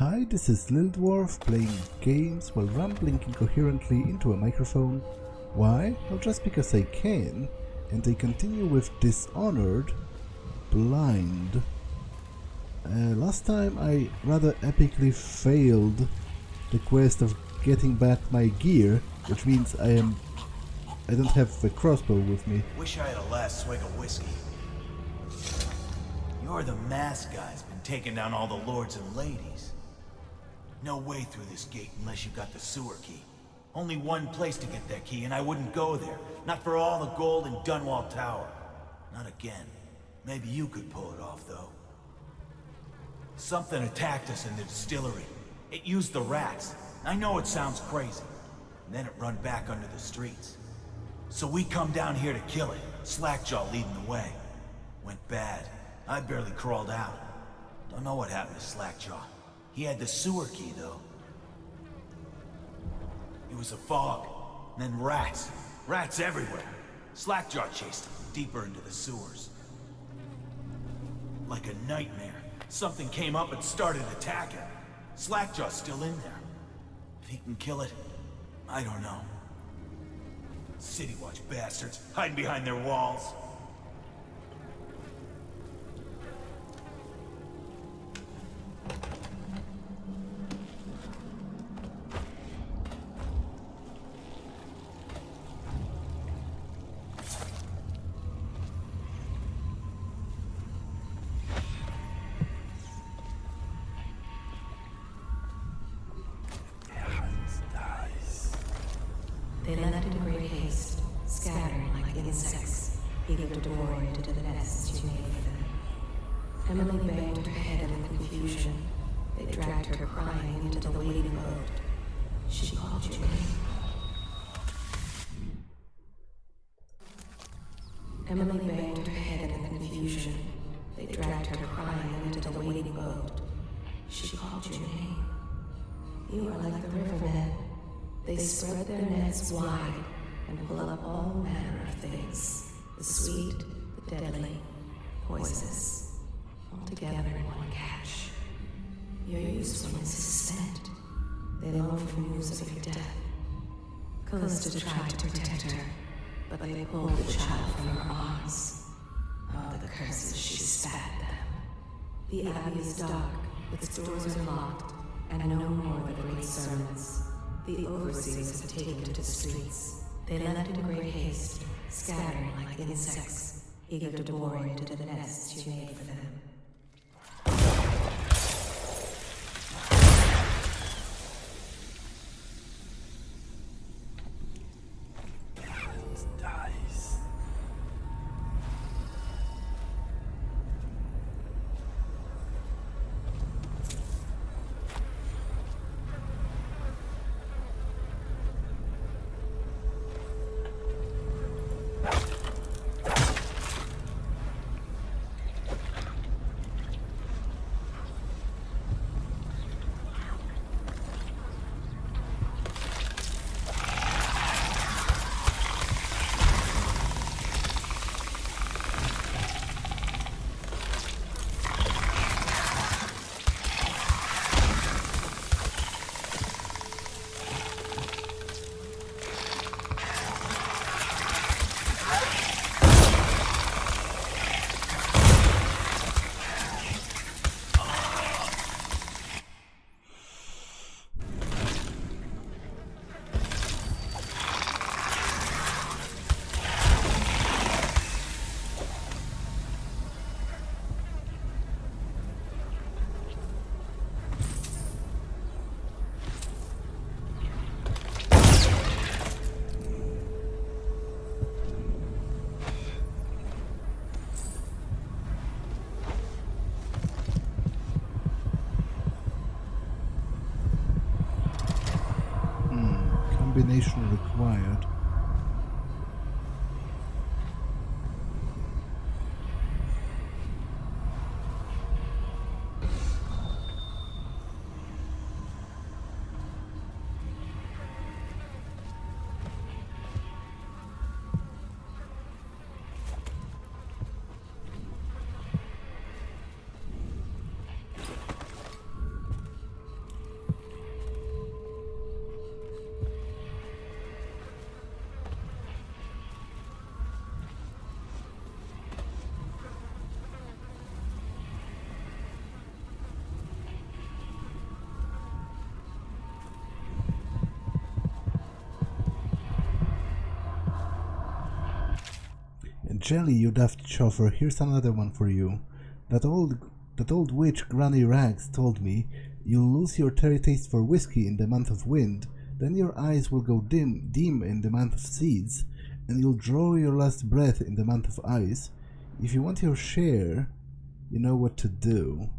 Hi, this is Lil Dwarf playing games while rambling incoherently into a microphone. Why? Well, just because I can, and I continue with Dishonored Blind. Last time I rather epically failed the quest of getting back my gear, which means I don't have a crossbow with me. Wish I had a last swig of whiskey. You're the mask guy's been taking down all the lords and ladies. No way through this gate unless you got the sewer key. Only one place to get that key, and I wouldn't go there. Not for all the gold in Dunwall Tower. Not again. Maybe you could pull it off, though. Something attacked us in the distillery. It used the rats. I know it sounds crazy. And then it run back under the streets. So we come down here to kill it. Slackjaw leading the way. Went bad. I barely crawled out. Don't know what happened to Slackjaw. He had the sewer key, though. It was a fog. And then rats. Rats everywhere. Slackjaw chased him deeper into the sewers. Like a nightmare. Something came up and started attacking. Slackjaw's still in there. If he can kill it, I don't know. City Watch bastards, hiding behind their walls. They left in great haste, scattering like insects, eager to devour into the nests you made for them. Emily banged her head in confusion. They dragged her crying into the waiting boat. She called your name. Emily banged her head in confusion. They dragged her crying into the waiting boat. She called your name. You are like the rivermen. They spread their nets wide and pull up all manner of things. The sweet, the deadly, poisonous, all together in one catch. Your usefulness is spent. They long for news of your death. Callista tried to protect her, but they pulled the child from her arms. Oh, the curses she spat at them. The abbey is dark, its doors are locked, and no more the great sermons. The overseers have taken to the streets. They left in great haste, scattering like insects, eager to devour into the nests you made for them. Combination required. Jelly, you daft chauffeur, here's another one for you. That old witch Granny Rags told me you'll lose your taste for whiskey in the month of wind, then your eyes will go dim in the month of seeds, and you'll draw your last breath in the month of ice. If you want your share, you know what to do.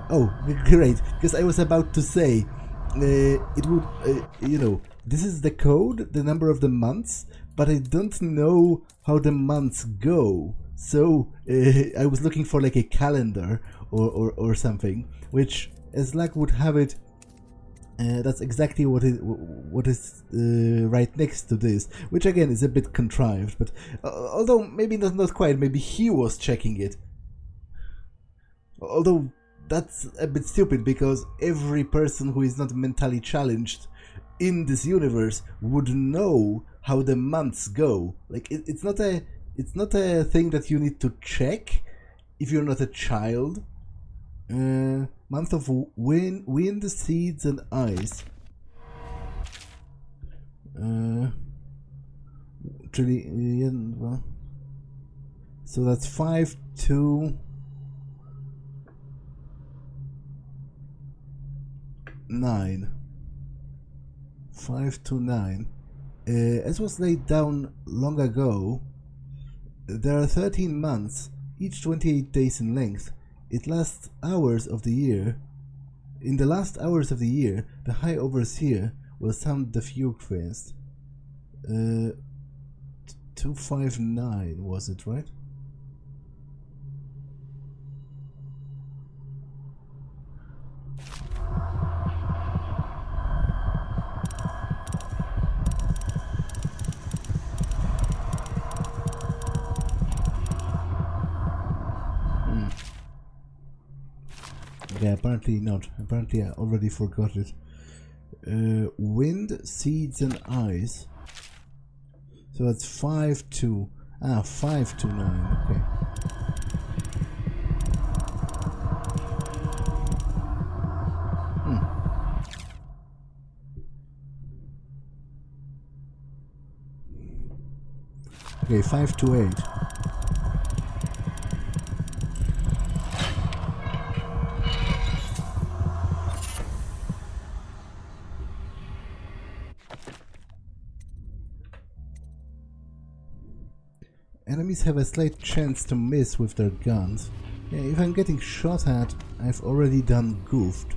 Oh, great, because I was about to say, it would, you know, this is the code, the number of the months, but I don't know how the months go. So I was looking for like a calendar or something, which, as luck would have it, that's exactly what is right next to this, which again is a bit contrived, but although maybe not quite, maybe he was checking it. Although that's a bit stupid, because every person who is not mentally challenged in this universe would know how the months go. Like it's not a thing that you need to check if you're not a child. Month of wind, seeds, and ice. Well, so that's 5 to 9. 5 to 9. As was laid down long ago, there are 13 months, each 28 days in length. It lasts hours of the year. In the last hours of the year, the High Overseer will sound the fugue first. 259 was it, right? Yeah, apparently not. Apparently I already forgot it. Wind, seeds, and ice. So that's 5 to 9. Okay. Okay, 5 to 8. Enemies have a slight chance to miss with their guns. Yeah, if I'm getting shot at, I've already done goofed.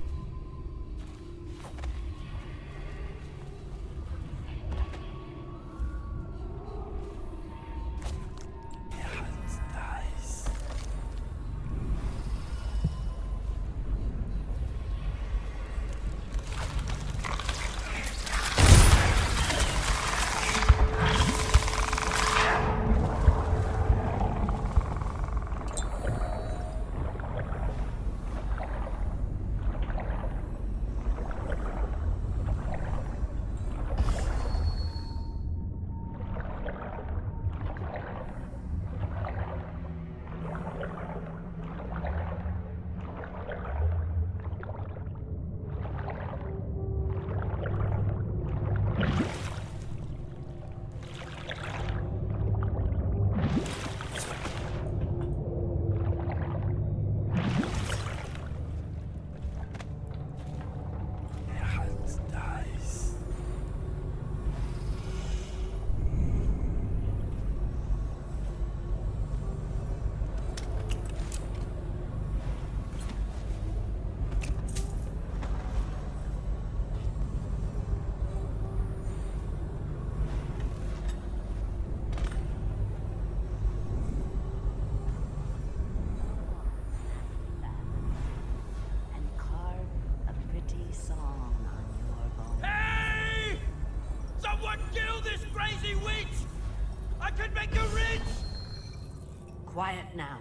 Quiet now.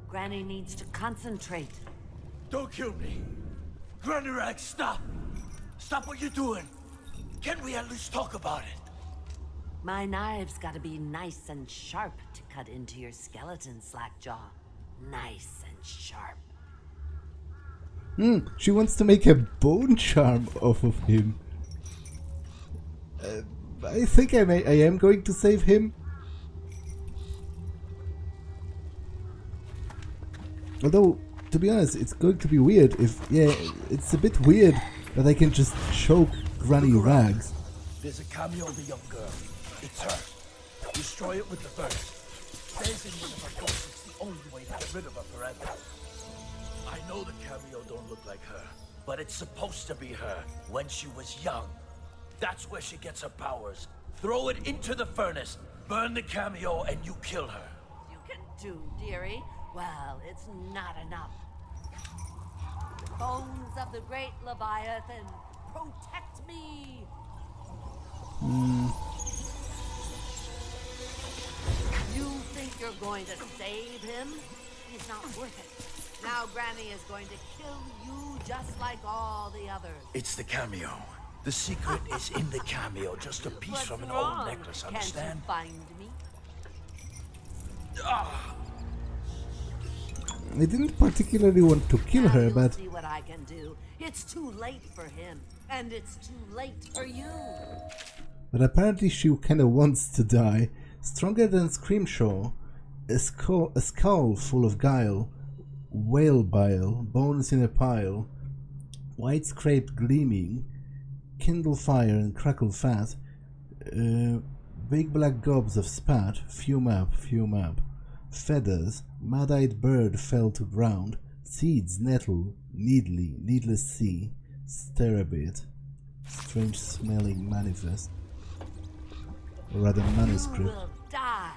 Granny needs to concentrate. Don't kill me. Granny Rags, stop. Stop what you're doing. Can't we at least talk about it? My knives gotta be nice and sharp to cut into your skeleton, Slackjaw. Nice and sharp. She wants to make a bone charm off of him. I think I am going to save him. Although, to be honest, it's going to be weird if... Yeah, it's a bit weird that I can just choke Granny Rags. There's a cameo of a young girl. It's her. Destroy it with the burst. Says in one of her books it's the only way to get rid of her forever. I know the cameo don't look like her, but it's supposed to be her when she was young. That's where she gets her powers. Throw it into the furnace, burn the cameo, and you kill her. You can do, dearie. Well, it's not enough. Bones of the great Leviathan, protect me! You think you're going to save him? He's not worth it. Now Granny is going to kill you just like all the others. It's the cameo. The secret is in the cameo, just a piece What's from an wrong? old necklace, Can't understand? you find me? I didn't particularly want to kill Now her, you'll but... see what I can do. It's too late for him, and it's too late for you. But apparently she kinda wants to die. Stronger than Screamshaw, a skull full of guile, whale bile, bones in a pile, white scraped gleaming, kindle fire and crackle fat, big black gobs of spat, fume up, feathers, mad-eyed bird fell to ground, seeds nettle, needless sea, stare a bit, strange smelling manifest, or rather manuscript. You will die,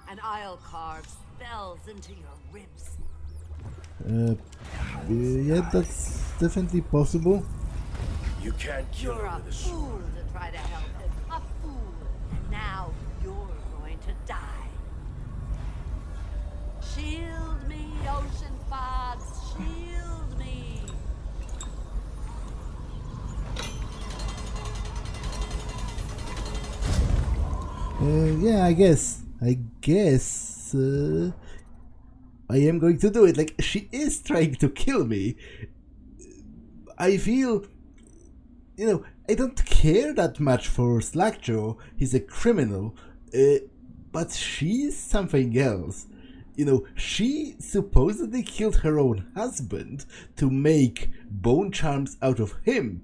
and I'll carve spells into your ribs. Yeah, that's definitely possible. You can't kill You're her a with a sword. fool to try to help him. A fool. And now you're going to die. Shield me, ocean fogs. Shield me. Yeah, I guess I am going to do it. Like, she is trying to kill me. I feel, you know, I don't care that much for Slackjaw. He's a criminal, but she's something else. You know, she supposedly killed her own husband to make bone charms out of him.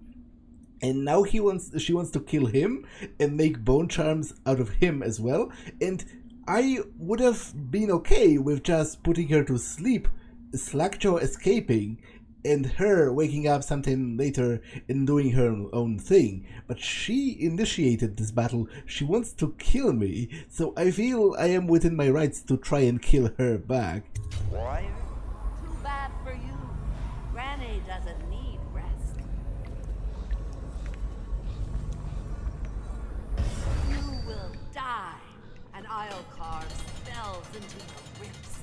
And now she wants to kill him and make bone charms out of him as well. And I would have been okay with just putting her to sleep, Slackjaw escaping, and her waking up sometime later and doing her own thing. But she initiated this battle. She wants to kill me, so I feel I am within my rights to try and kill her back. Warrior? Too bad for you. Granny doesn't need rest. You will die, and I'll carve spells into your ribs.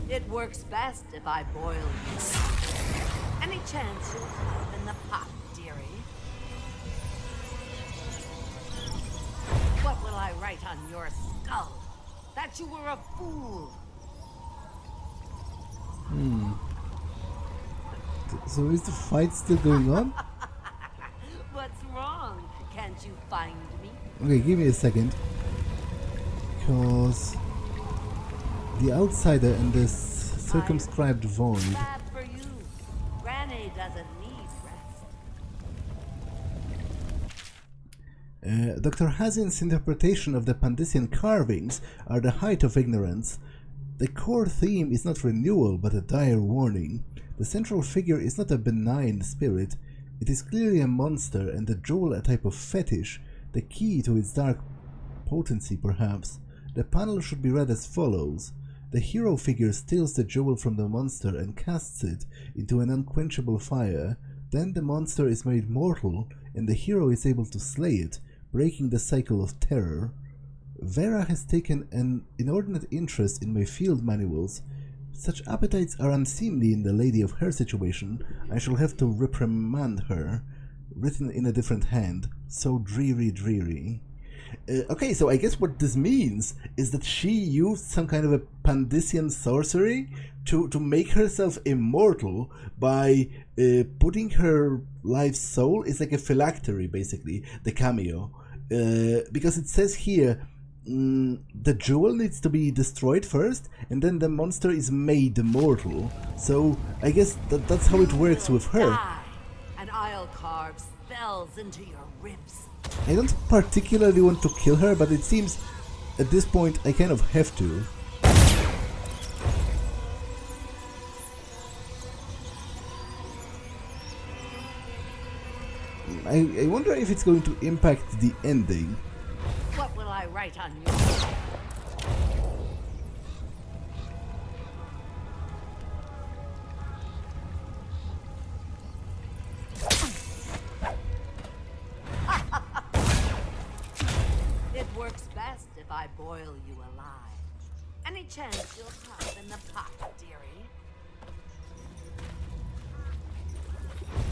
It works best if I boil you. Any chance you'll open the pot, dearie? What will I write on your skull? That you were a fool. So is the fight still going on? What's wrong? Can't you find me? Okay, give me a second. Because the outsider and this circumscribed void. Bad for you. Granny doesn't need rest. Dr. Hazin's interpretation of the Pandician carvings are the height of ignorance. The core theme is not renewal, but a dire warning. The central figure is not a benign spirit. It is clearly a monster, and the jewel a type of fetish, the key to its dark potency perhaps. The panel should be read as follows. The hero figure steals the jewel from the monster and casts it into an unquenchable fire. Then the monster is made mortal, and the hero is able to slay it, breaking the cycle of terror. Vera has taken an inordinate interest in my field manuals. Such appetites are unseemly in the lady of her situation. I shall have to reprimand her. Written in a different hand. So dreary. Okay, so I guess what this means is that she used some kind of a Pandician sorcery to make herself immortal by putting her life soul. It's like a phylactery, basically, the cameo. Because it says here, the jewel needs to be destroyed first, and then the monster is made immortal. So I guess that's how it works with her. Die, and I'll carve spells into your ribs. I don't particularly want to kill her, but it seems at this point I kind of have to. I wonder if it's going to impact the ending. What will I write on you? It works best if I boil you alive. Any chance you'll pop in the pot, dearie?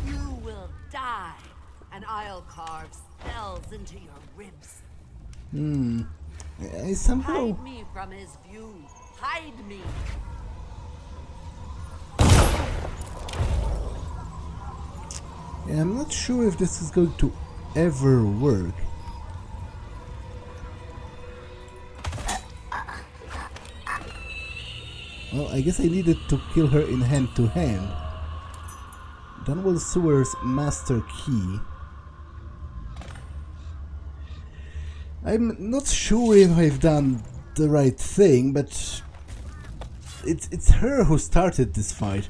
You will die, and I'll carve spells into your ribs. I somehow... Hide me from his view. Hide me. Yeah, I'm not sure if this is going to ever work. Well, I guess I needed to kill her in hand-to-hand. Dunwall Sewer's master key. I'm not sure if I've done the right thing, but it's her who started this fight.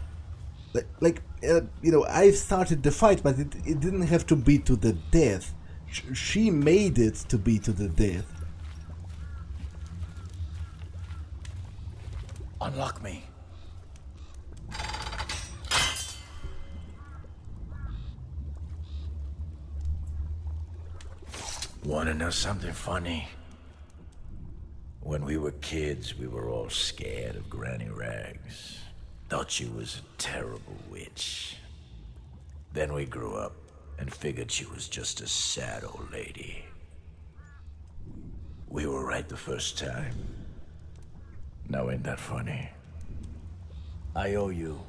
You know, I've started the fight, but it didn't have to be to the death. She made it to be to the death. Unlock me. Wanna know something funny? When we were kids, we were all scared of Granny Rags. Thought she was a terrible witch. Then we grew up and figured she was just a sad old lady. We were right the first time. Now ain't that funny? I owe you.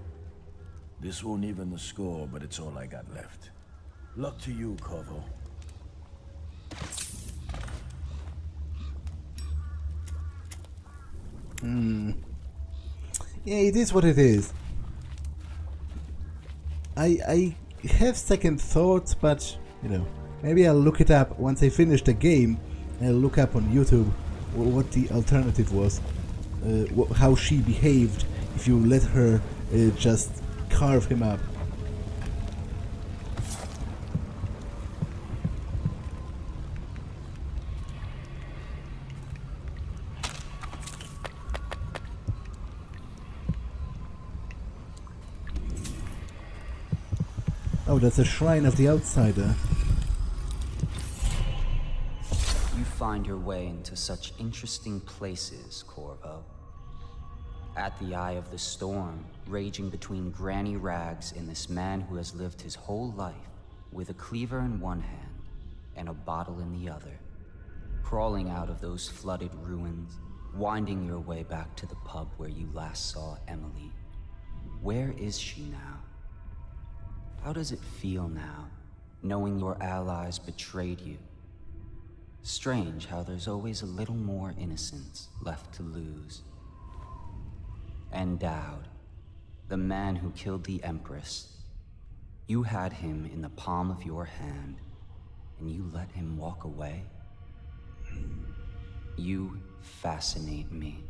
This won't even the score, but it's all I got left. Luck to you, Corvo. Yeah, it is what it is. I have second thoughts, but you know, maybe I'll look it up once I finish the game. I'll look up on YouTube what the alternative was, how she behaved if you let her just carve him up. Oh, that's a shrine of the outsider. You find your way into such interesting places, Corvo. At the eye of the storm, raging between Granny Rags and this man who has lived his whole life with a cleaver in one hand and a bottle in the other. Crawling out of those flooded ruins, winding your way back to the pub where you last saw Emily. Where is she now? How does it feel now, knowing your allies betrayed you? Strange how there's always a little more innocence left to lose. And Dowd, the man who killed the Empress. You had him in the palm of your hand, and you let him walk away? You fascinate me.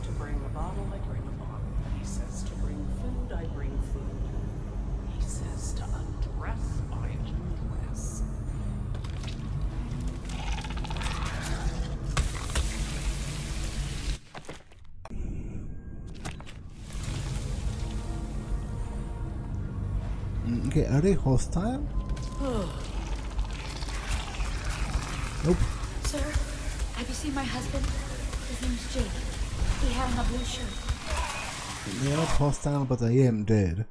to bring a bottle, I bring a bottle. He says to bring food, I bring food. He says to undress, I undress. Okay, are they hostile? Nope. Sir, have you seen my husband? His name's Jake. He had on a blue shirt. They are not hostile, but I am dead.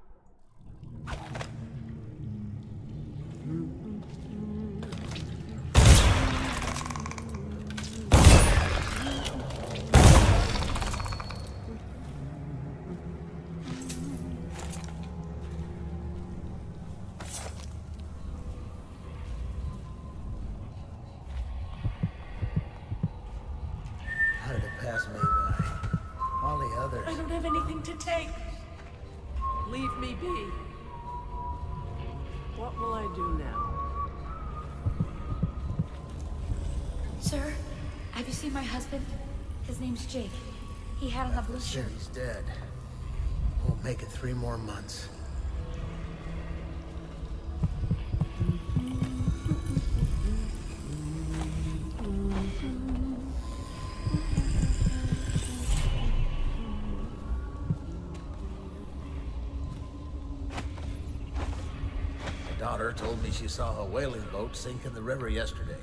How did it pass me by? All the others. I don't have anything to take. Leave me be. What will I do now? Sir, have you seen my husband? His name's Jake. He had on a blue shirt. He's dead. Won't make it 3 more months. My daughter told me she saw a whaling boat sink in the river yesterday.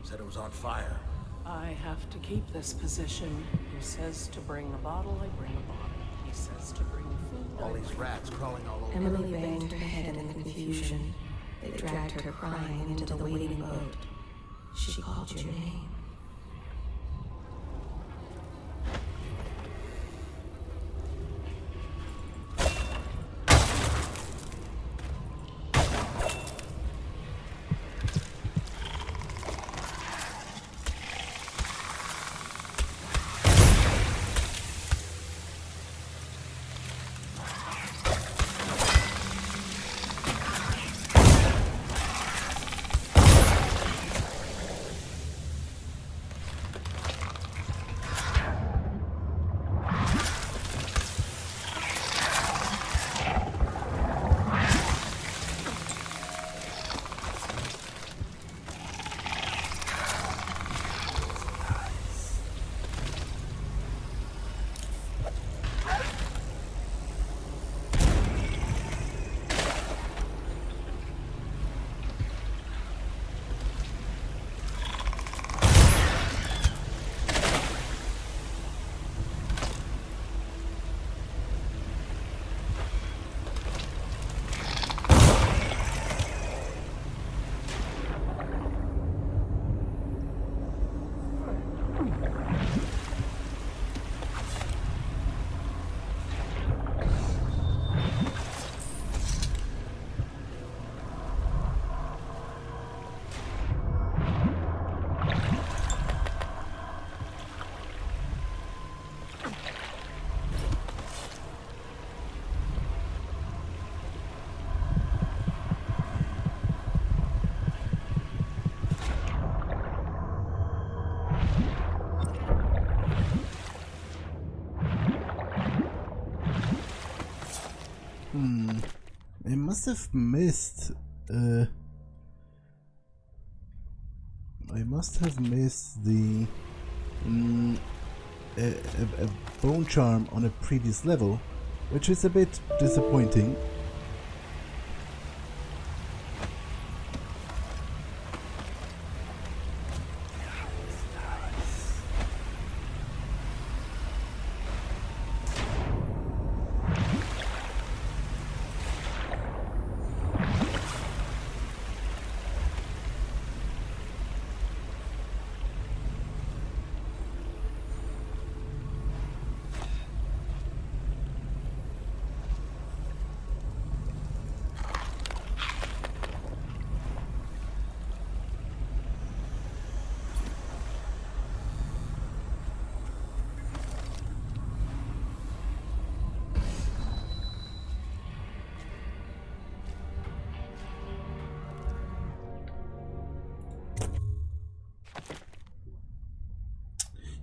Said it was on fire. I have to keep this position. He says to bring a bottle, I bring a bottle. He says to bring food, All these rats crawling all over. Emily banged her head in the confusion. They dragged her crying into the waiting boat. She called your name. I must have missed. I must have missed the a bone charm on a previous level, which is a bit disappointing.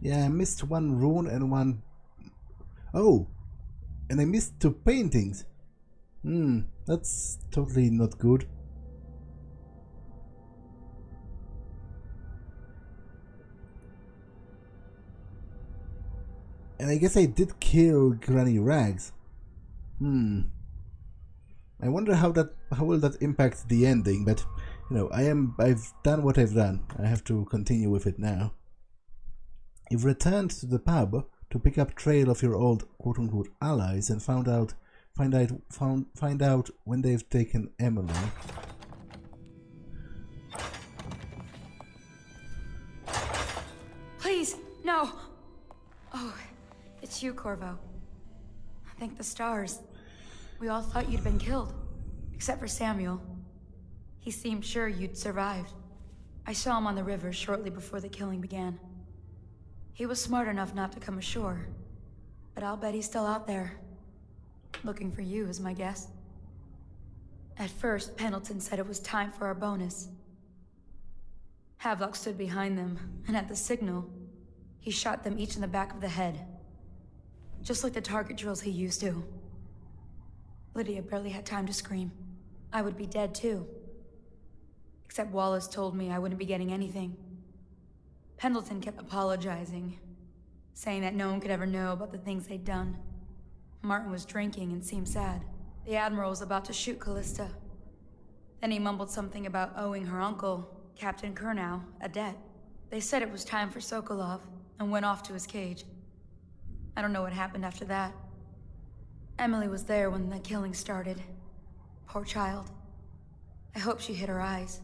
Yeah, I missed one rune and one Oh, and I missed 2 paintings. That's totally not good. And I guess I did kill Granny Rags. I wonder how will that impact the ending, but you know, I've done what I've done. I have to continue with it now. You've returned to the pub to pick up trail of your old quote-unquote allies and find out when they've taken Emily. Please, no! Oh, it's you, Corvo. Thank the stars. We all thought you'd been killed, except for Samuel. He seemed sure you'd survived. I saw him on the river shortly before the killing began. He was smart enough not to come ashore, but I'll bet he's still out there. Looking for you is my guess. At first, Pendleton said it was time for our bonus. Havelock stood behind them, and at the signal, he shot them each in the back of the head. Just like the target drills he used to. Lydia barely had time to scream. I would be dead too. Except Wallace told me I wouldn't be getting anything. Pendleton kept apologizing, saying that no one could ever know about the things they'd done. Martin was drinking and seemed sad. The Admiral was about to shoot Callista. Then he mumbled something about owing her uncle, Captain Kurnow, a debt. They said it was time for Sokolov, and went off to his cage. I don't know what happened after that. Emily was there when the killing started. Poor child. I hope she hid her eyes.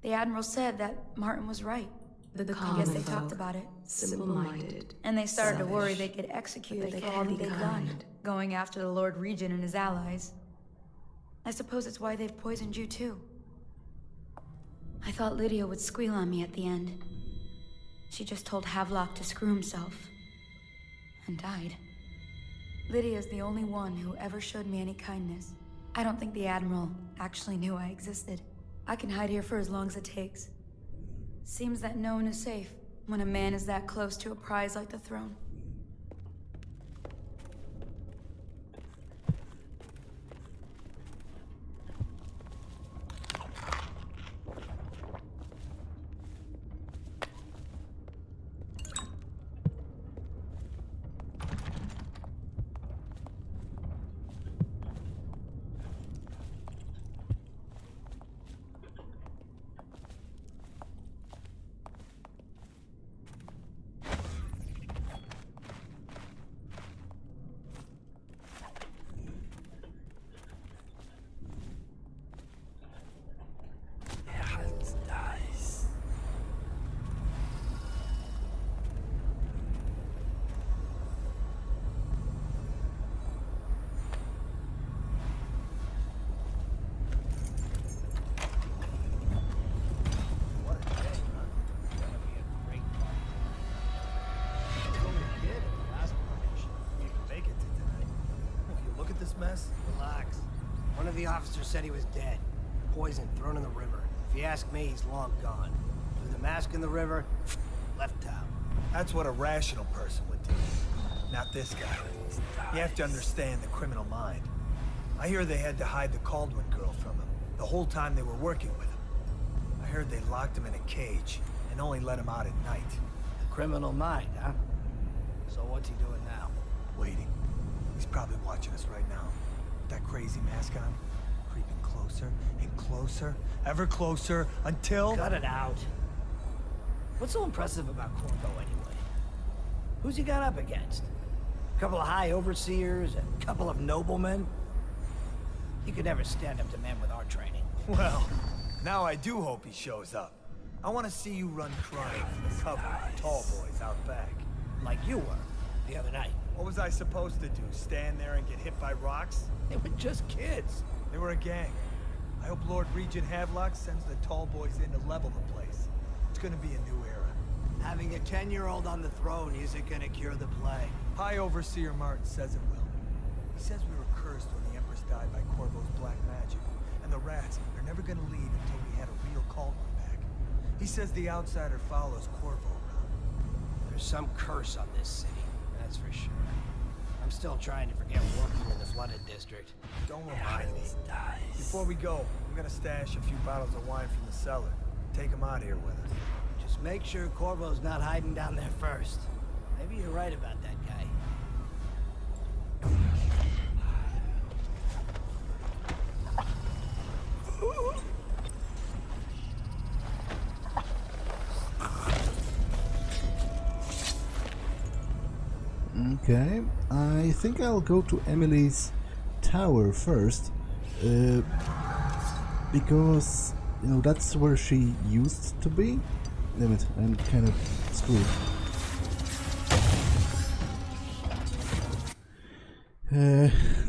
The Admiral said that Martin was right. I guess they talked about it. Simple-minded. And they started to worry they'd get executed for all that they'd done, going after the Lord Regent and his allies. I suppose it's why they've poisoned you too. I thought Lydia would squeal on me at the end. She just told Havelock to screw himself. And died. Lydia's the only one who ever showed me any kindness. I don't think the Admiral actually knew I existed. I can hide here for as long as it takes. Seems that no one is safe when a man is that close to a prize like the throne. The officer said he was dead. Poisoned, thrown in the river. If you ask me, he's long gone. Threw the mask in the river, left town. That's what a rational person would do. Not this guy. You have to understand the criminal mind. I hear they had to hide the Caldwell girl from him, the whole time they were working with him. I heard they locked him in a cage, and only let him out at night. The criminal mind, huh? So what's he doing now? Waiting. He's probably watching us right now. With that crazy mask on. Creeping closer and closer, ever closer, until... Cut it out. What's so impressive about Corvo anyway? Who's he got up against? A couple of high overseers, a couple of noblemen? You could never stand up to men with our training. Well, now I do hope he shows up. I want to see you run crying from the cover of the tall boys out back. Like you were, the other night. What was I supposed to do, stand there and get hit by rocks? They were just kids. They were a gang. I hope Lord Regent Havelock sends the tall boys in to level the place. It's gonna be a new era. Having a 10-year-old on the throne isn't gonna cure the plague. High Overseer Martin says it will. He says we were cursed when the Empress died by Corvo's black magic, and the rats are never gonna leave until we had a real Caldwell back. He says the outsider follows Corvo around. There's some curse on this city, that's for sure. still trying to forget working in the flooded district. Don't remind me. Before we go, I'm gonna stash a few bottles of wine from the cellar. Take them out here with us. Just make sure Corvo's not hiding down there first. Maybe you're right about that guy. Okay, I think I'll go to Emily's tower first, because, you know, that's where she used to be. Damn it, I'm kind of screwed.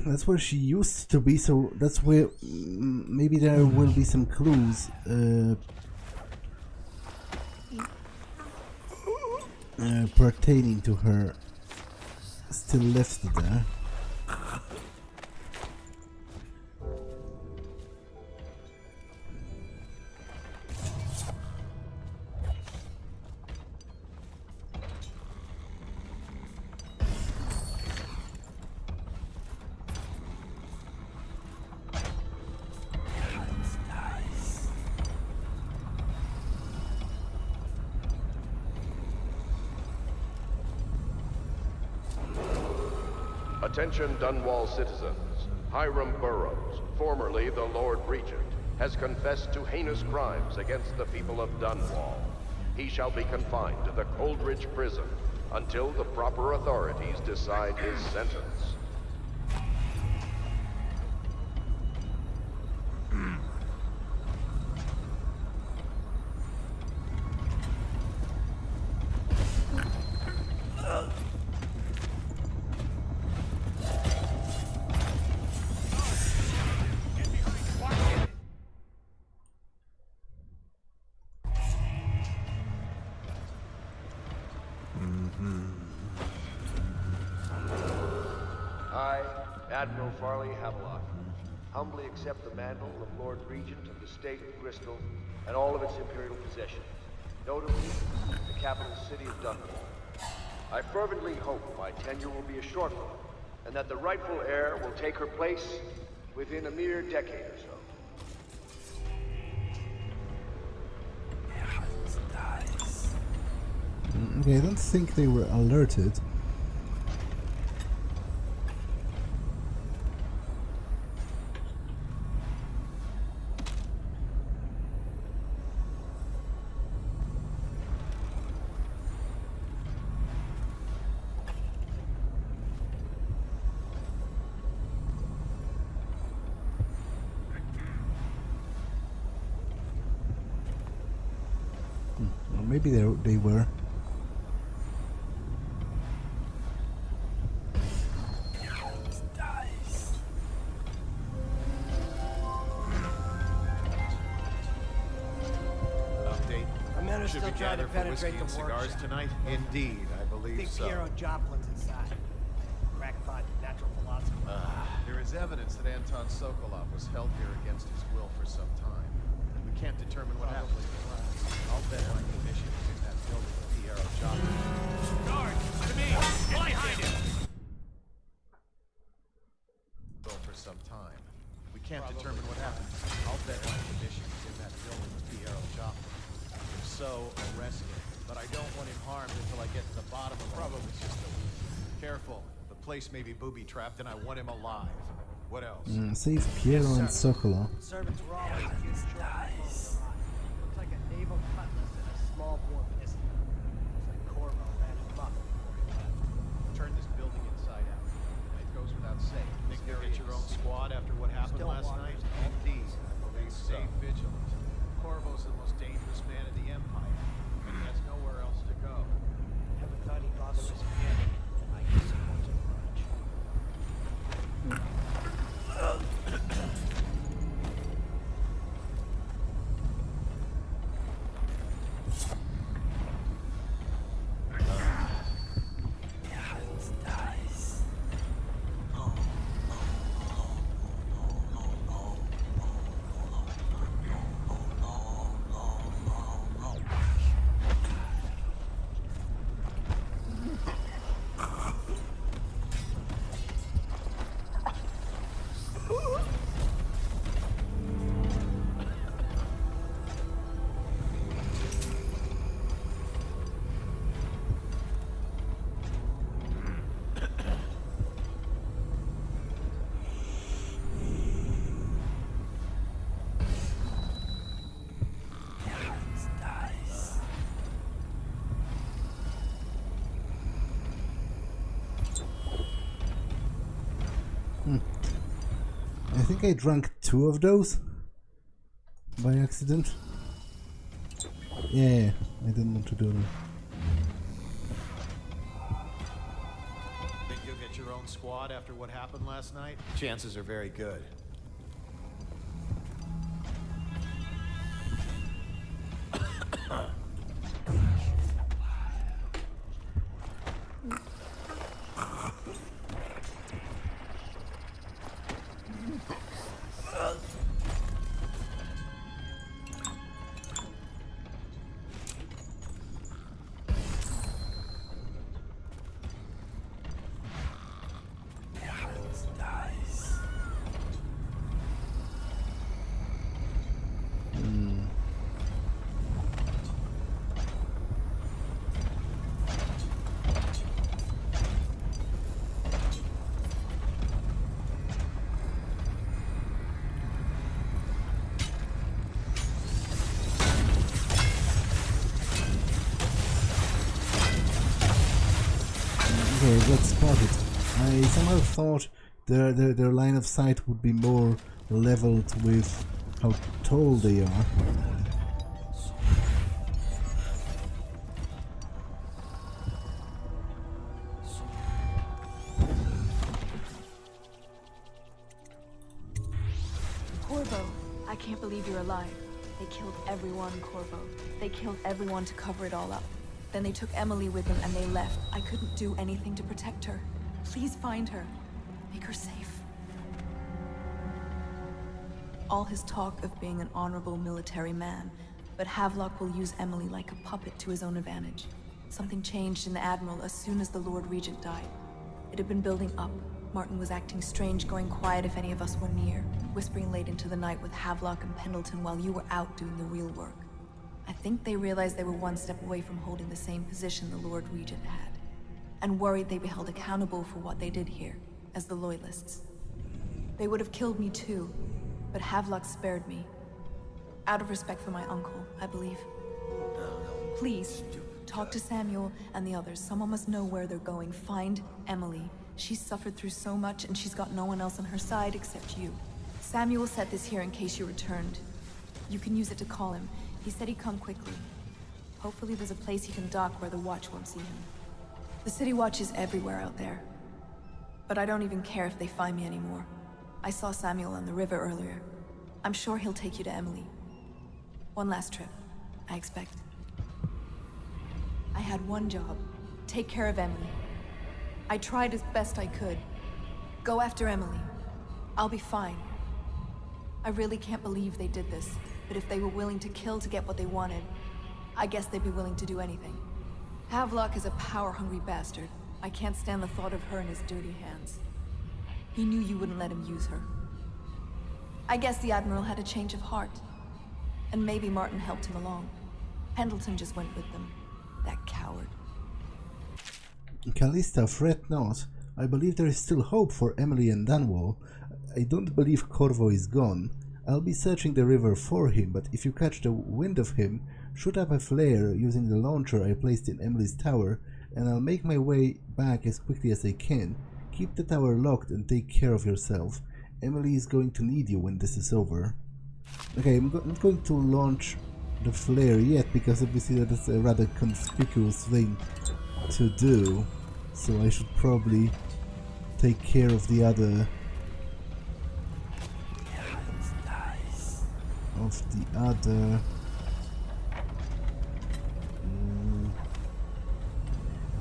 That's where she used to be, so that's where maybe there will be some clues pertaining to her still left there. Attention Dunwall citizens. Hiram Burroughs, formerly the Lord Regent, has confessed to heinous crimes against the people of Dunwall. He shall be confined to the Coldridge prison until the proper authorities decide his sentence. Admiral Farley Havelock, humbly accept the mantle of Lord Regent of the State of Bristol and all of its imperial possessions, notably the capital city of Dunwall. I fervently hope my tenure will be a short one, and that the rightful heir will take her place within a mere decade or so. Okay, I don't think they were alerted. Maybe they were. Update. Our men are Should still we trying to gather for whiskey penetrate and the cigars workshop. tonight? Indeed, I I believe think so. Piero Joplin's inside. Crackpot, natural philosopher. There is evidence that Anton Sokolov was held here against his will for some time. We can't determine what happened. I'll bet my commission is in that building with Piero Joplin. Guard, to me! Get behind him! For some time. We can't determine what happened. I'll bet my commission is in that building with Piero Joplin. If so, arrest him. But I don't want him harmed until I get to the bottom of it. Probably just a week. Careful. The place may be booby-trapped and I want him alive. What else? Save Piero and Sokolov. Servants were always nice. Looks like a naval cutlass and a small bore pistol. Looks like Corvo ran him up before he left. Turn this building inside out. It goes without saying. Think you'll get your own squad after what happened last night? Indeed. I believe so. Stay vigilant. Corvo's the most dangerous man in the Empire, and he has nowhere else to go. Never thought he'd bother his family. I guess he wants a grudge. I think I drank 2 of those by accident. Yeah, I didn't want to do that. Think you'll get your own squad after what happened last night? Chances are very good. Okay, that's spotted. I somehow thought their line of sight would be more leveled with how tall they are. Corvo, I can't believe you're alive. They killed everyone, Corvo. They killed everyone to cover it all up. Then they took Emily with them and they left. I couldn't do anything to protect her. Please find her. Make her safe. All his talk of being an honorable military man, but Havelock will use Emily like a puppet to his own advantage. Something changed in the Admiral as soon as the Lord Regent died. It had been building up. Martin was acting strange, going quiet if any of us were near, whispering late into the night with Havelock and Pendleton while you were out doing the real work. I think they realized they were one step away from holding the same position the Lord Regent had, and worried they'd be held accountable for what they did here, as the Loyalists. They would have killed me too, but Havelock spared me. Out of respect for my uncle, I believe. Please, talk to Samuel and the others. Someone must know where they're going. Find Emily. She's suffered through so much and she's got no one else on her side except you. Samuel set this here in case you returned. You can use it to call him. He said he'd come quickly. Hopefully there's a place he can dock where the Watch won't see him. The City Watch is everywhere out there. But I don't even care if they find me anymore. I saw Samuel on the river earlier. I'm sure he'll take you to Emily. One last trip, I expect. I had one job. Take care of Emily. I tried as best I could. Go after Emily. I'll be fine. I really can't believe they did this. But if they were willing to kill to get what they wanted, I guess they'd be willing to do anything. Havelock is a power-hungry bastard. I can't stand the thought of her in his dirty hands. He knew you wouldn't let him use her. I guess the Admiral had a change of heart. And maybe Martin helped him along. Pendleton just went with them. That coward. Callista, fret not. I believe there is still hope for Emily and Dunwall. I don't believe Corvo is gone. I'll be searching the river for him, but if you catch the wind of him, shoot up a flare using the launcher I placed in Emily's tower, and I'll make my way back as quickly as I can. Keep the tower locked and take care of yourself. Emily is going to need you when this is over. Okay, I'm not going to launch the flare yet, because obviously that is a rather conspicuous thing to do, so I should probably take care of the other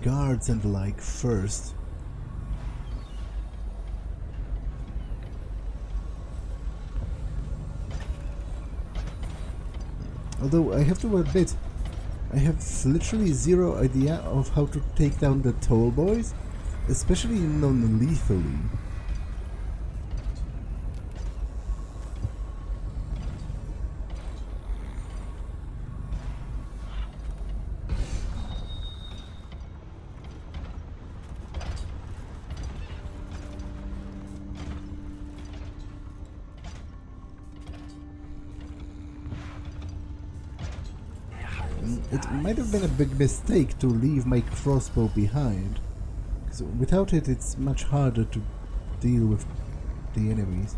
guards and the like first. Although I have to admit, I have literally zero idea of how to take down the tall boys, especially non-lethally. It might have been a big mistake to leave my crossbow behind, because without it it's much harder to deal with the enemies.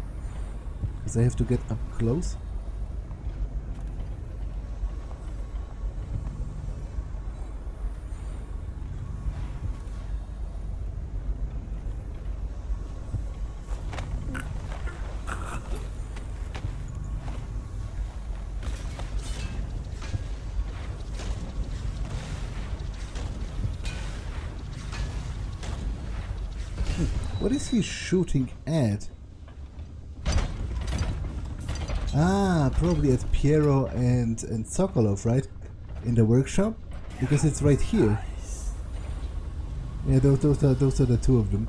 Because I have to get up close. What is he shooting at? Ah, probably at Piero and Sokolov, right? In the workshop? Because it's right here. Yeah, those are the two of them.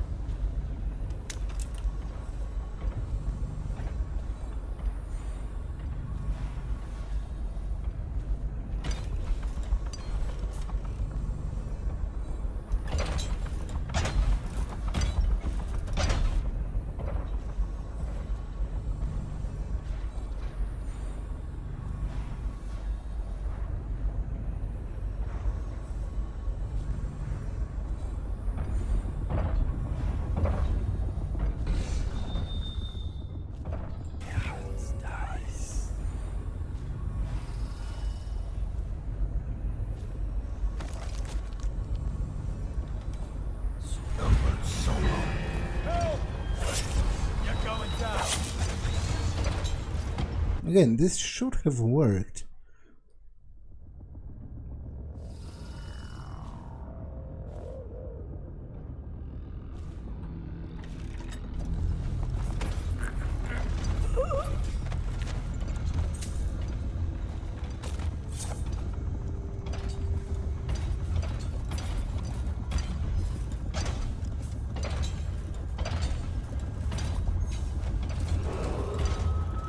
Again, this should have worked.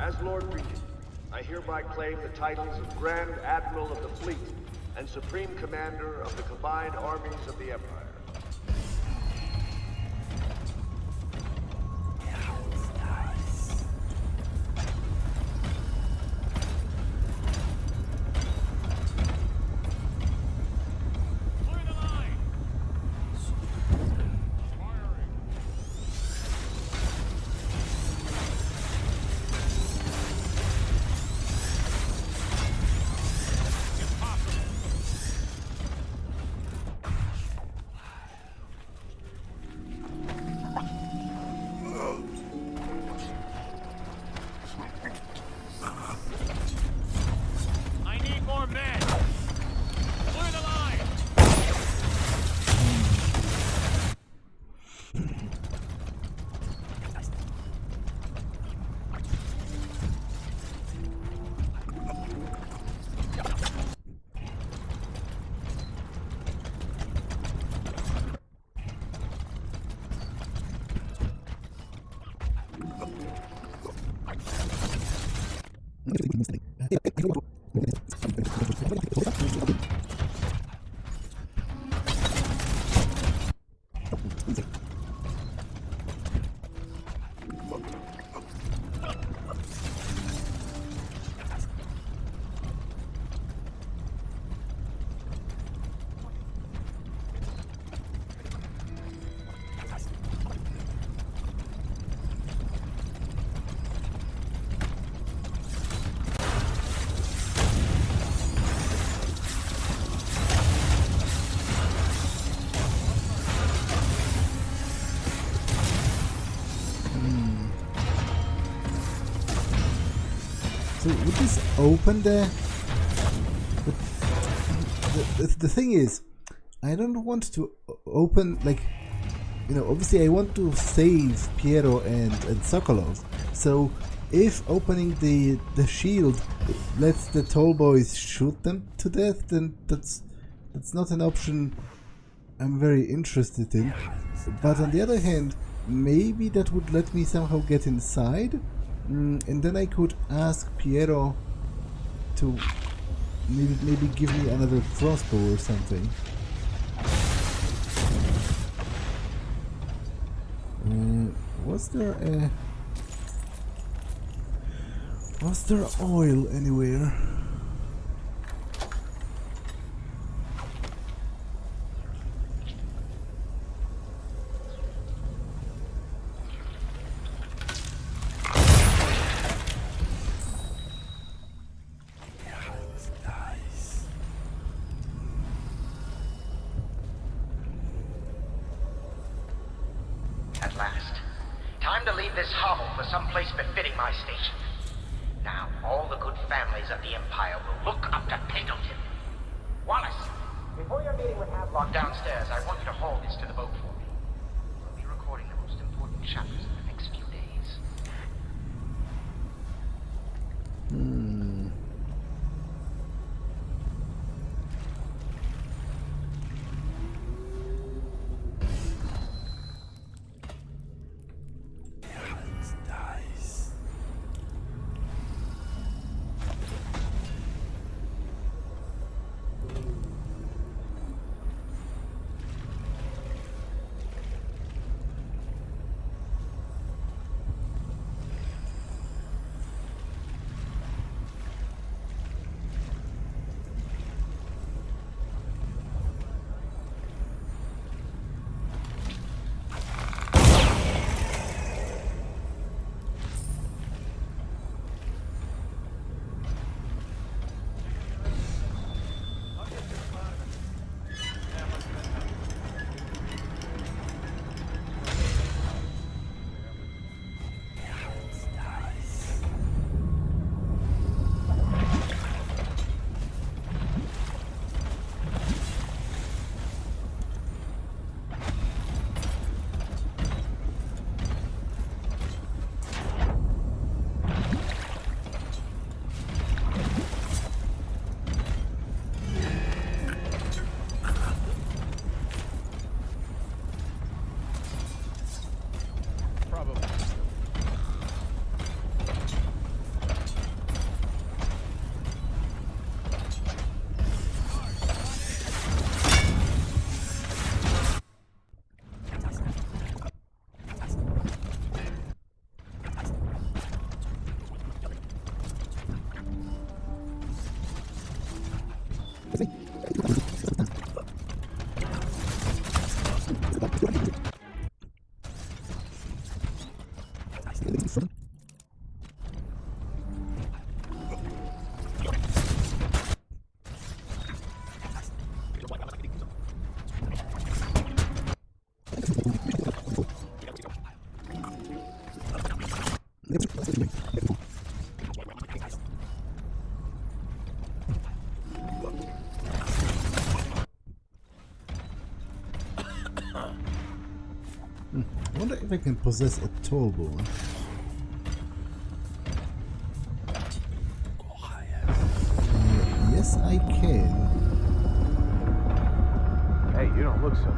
As Lord Regent, I hereby claim the titles of Grand Admiral of the Fleet and Supreme Commander of the combined armies of the Empire. So would this open the thing is, I don't want to open, like, you know, obviously I want to save Piero and Sokolov, so if opening the shield lets the tall boys shoot them to death, then that's not an option I'm very interested in. But on the other hand, maybe that would let me somehow get inside, and then I could ask Piero to maybe give me another crossbow or something. Was there oil anywhere? this hovel for some place befitting my station. Now, all the good families of the Empire will look up to Pendleton. Wallace, before your meeting with Havelock downstairs, I want you to haul this to the boat for me. We'll be recording the most important chapters in the next few days. I wonder if I can possess a tallbone. Yes, I can. Hey, you don't look so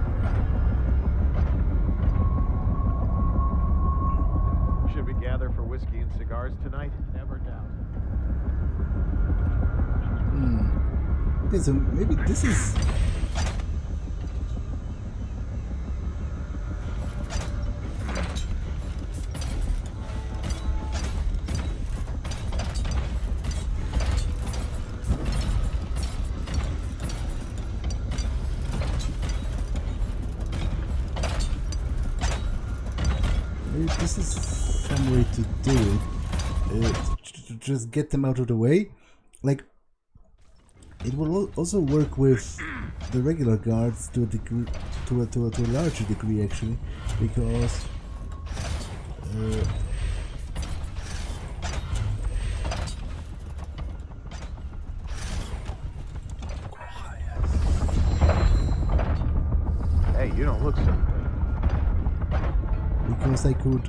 good. Should we gather for whiskey and cigars tonight? Never doubt. Okay, so maybe this is... This is some way to do it. To just get them out of the way. Like, it will also work with the regular guards to a degree, to a larger degree actually, because hey, you don't look so good. Because I could.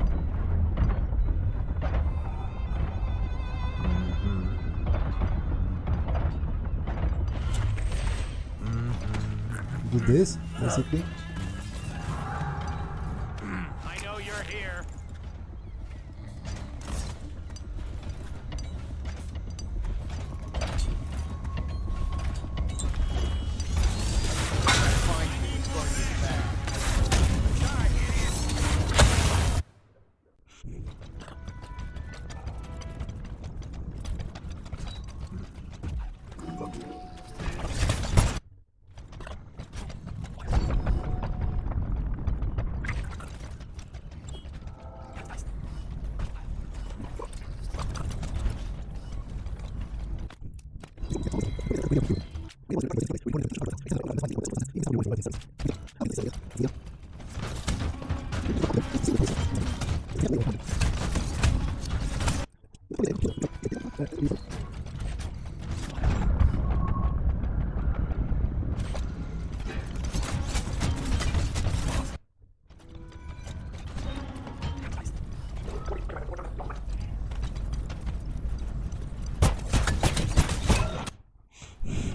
Do this, basically. I know you're here.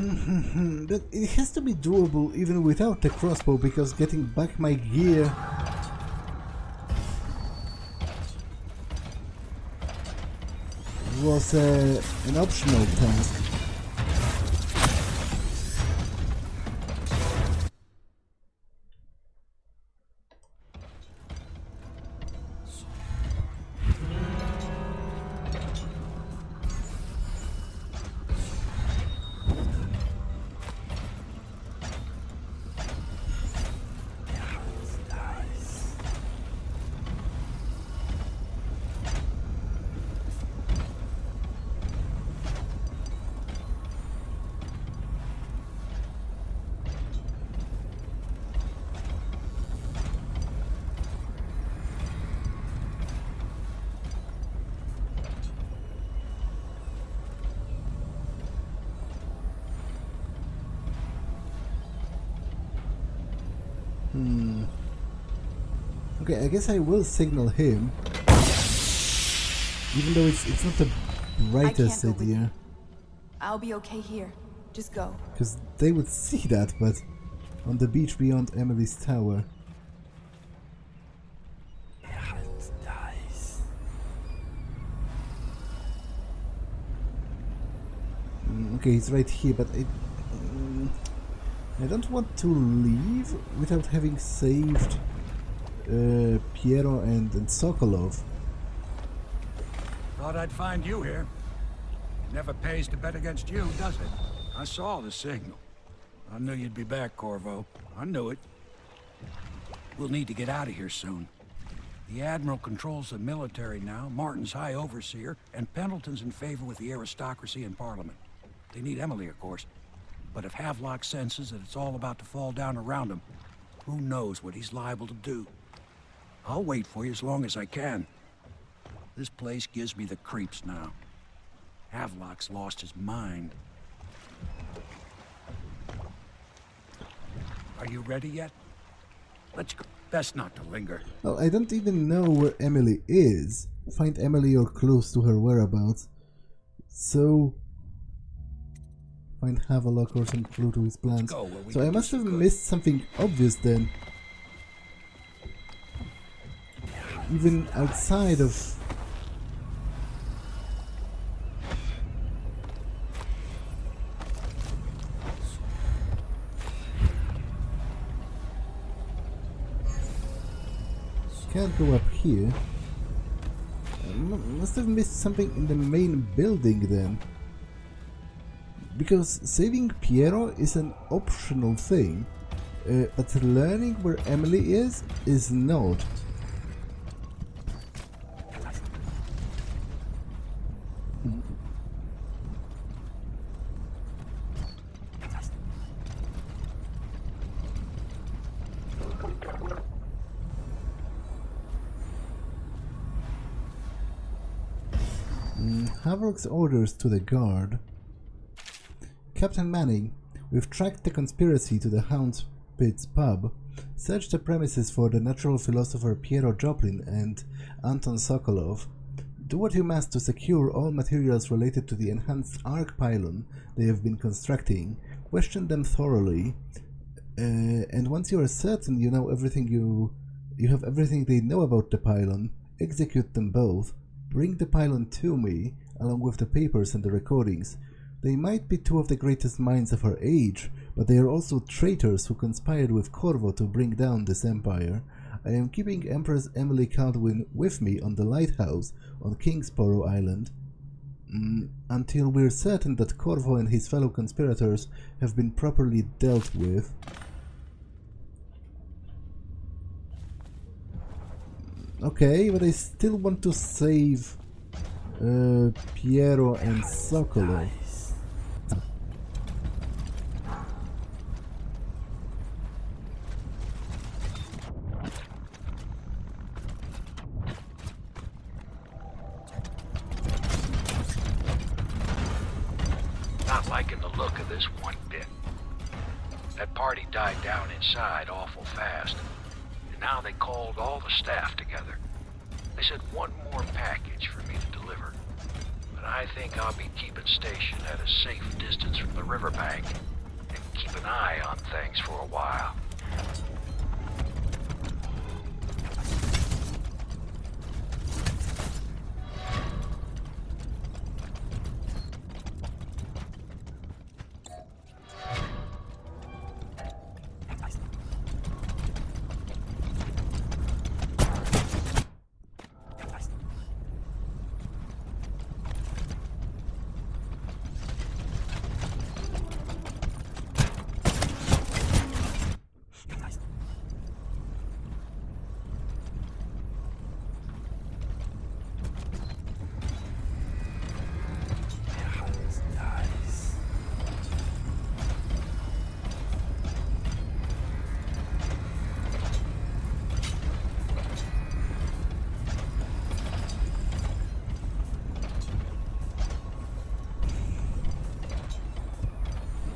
But it has to be doable even without the crossbow, because getting back my gear was an optional task. Okay, I guess I will signal him, even though it's not the brightest idea. I'll be okay here. Just go. Because they would see that, but on the beach beyond Emily's tower. Okay, he's right here, but I don't want to leave without having saved Piero and Sokolov. Thought I'd find you here. Never pays to bet against you, does it? I saw the signal. I knew you'd be back, Corvo. I knew it. We'll need to get out of here soon. The Admiral controls the military now, Martin's High Overseer, and Pendleton's in favor with the aristocracy and Parliament. They need Emily, of course. But if Havelock senses that it's all about to fall down around him, who knows what he's liable to do? I'll wait for you as long as I can. This place gives me the creeps now. Havelock's lost his mind. Are you ready yet? Let's go. Best not to linger. Well, I don't even know where Emily is. Find Emily or close to her whereabouts. So find Havelock or some clue to his plans. So I must have missed something obvious then. Even outside of... Can't go up here. I must have missed something in the main building then. Because saving Piero is an optional thing, but learning where Emily is not. Havelock's orders to the guard. Captain Manning, we've tracked the conspiracy to the Hound's Pit's pub, searched the premises for the natural philosopher Piero Joplin and Anton Sokolov. Do what you must to secure all materials related to the enhanced Arc pylon they have been constructing. Question them thoroughly, and once you are certain you know everything you have everything they know about the pylon, execute them both. Bring the pylon to me, along with the papers and the recordings. They might be two of the greatest minds of our age, but they are also traitors who conspired with Corvo to bring down this empire. I am keeping Empress Emily Caldwin with me on the lighthouse on Kingsborough Island, until we're certain that Corvo and his fellow conspirators have been properly dealt with. Okay, but I still want to save Piero and Sokolov. Not liking the look of this one bit. That party died down inside awful fast. Now they called all the staff together. They said one more package for me to deliver. But but I think I'll be keeping station at a safe distance from the riverbank and keep an eye on things for a while.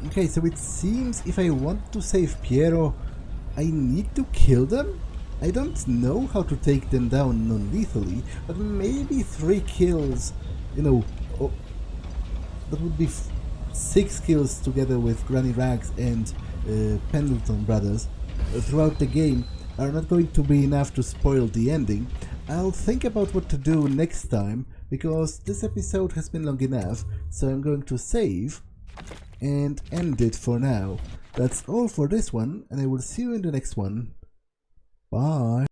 Okay, so it seems if I want to save Piero, I need to kill them? I don't know how to take them down non-lethally, but maybe 3 kills, you know, oh, that would be 6 kills together with Granny Rags and Pendleton Brothers throughout the game are not going to be enough to spoil the ending. I'll think about what to do next time, because this episode has been long enough, so I'm going to save and end it for now. That's all for this one, and I will see you in the next one. Bye!